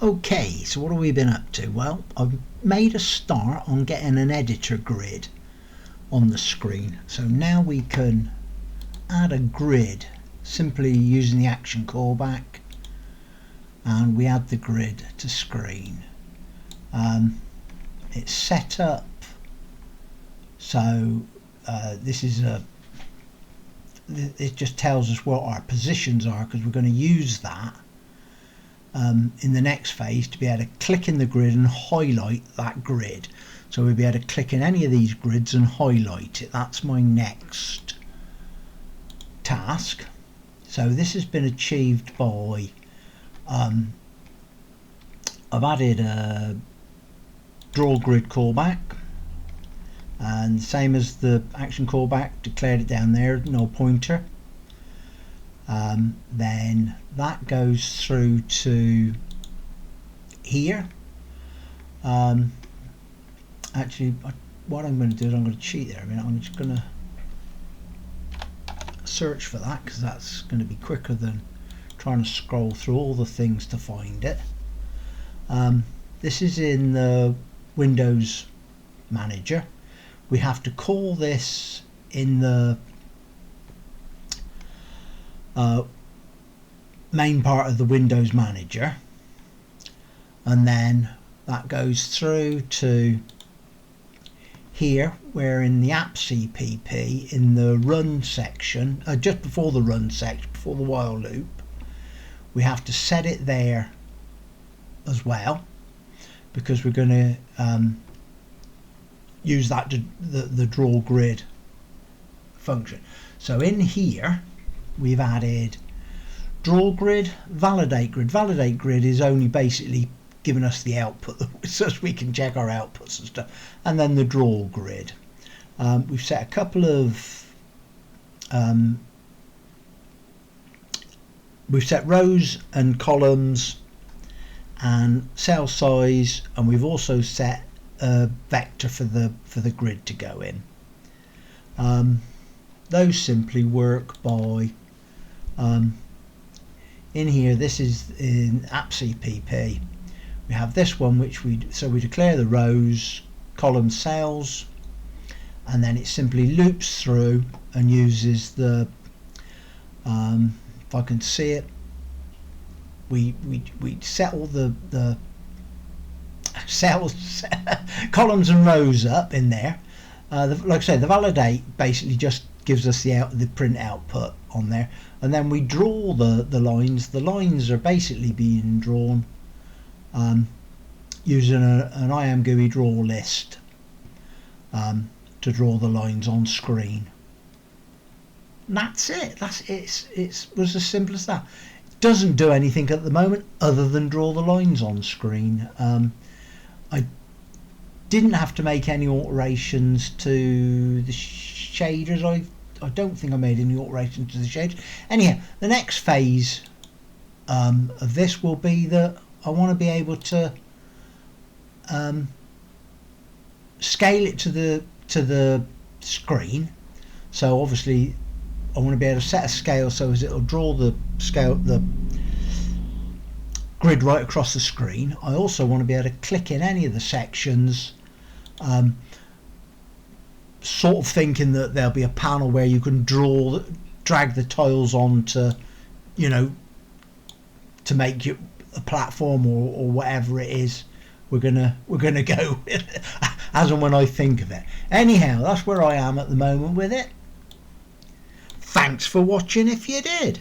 Okay, so what have we been up to? Well, I've made a start on getting an editor grid on the screen. So now we can add a grid simply using the action callback, and we add the grid to screen. It's set up so this is it just tells us what our positions are, because we're going to use that in the next phase to be able to click in the grid and highlight that grid. So we'll be able to click in any of these grids and highlight it. That's my next task. So this has been achieved by I've added a draw grid callback, and same as the action callback, declared it down there, null pointer. Then that goes through to here. Actually, what I'm going to do is I'm going to cheat there a minute. I'm just going to search for that, because that's going to be quicker than trying to scroll through all the things to find it. This is in the Windows Manager. We have to call this in the main part of the Windows Manager, and then that goes through to here, where in the app CPP, in the run section, just before the run section, before the while loop, we have to set it there as well, because we're going to use that to the draw grid function. So in here we've added draw grid, validate grid. Validate grid is only basically giving us the output so we can check our outputs and stuff, and then the draw grid. We've set a couple of we've set rows and columns and cell size, and we've also set a vector for the grid to go in. Those simply work by in here. This is in app CPP. We have this one which we declare the rows, columns, cells, and then it simply loops through and uses the if I can see it, we set all the cells columns and rows up in there. Like I say, the validate basically just gives us the print output on there, and then we draw the lines. The lines are basically being drawn using an IAM-GUI draw list to draw the lines on screen. And that's it. It was as simple as that. It doesn't do anything at the moment other than draw the lines on screen. I didn't have to make any alterations to the shaders. I don't think I made any alterations to the shaders. Anyhow, the next phase of this will be that I want to be able to scale it to the screen. So obviously I want to be able to set a scale so as it'll draw the grid right across the screen. I also want to be able to click in any of the sections, sort of thinking that there'll be a panel where you can drag the tiles onto, to make you a platform or whatever it is we're gonna go with as and when I think of it. Anyhow, that's where I am at the moment with it. Thanks for watching if you did.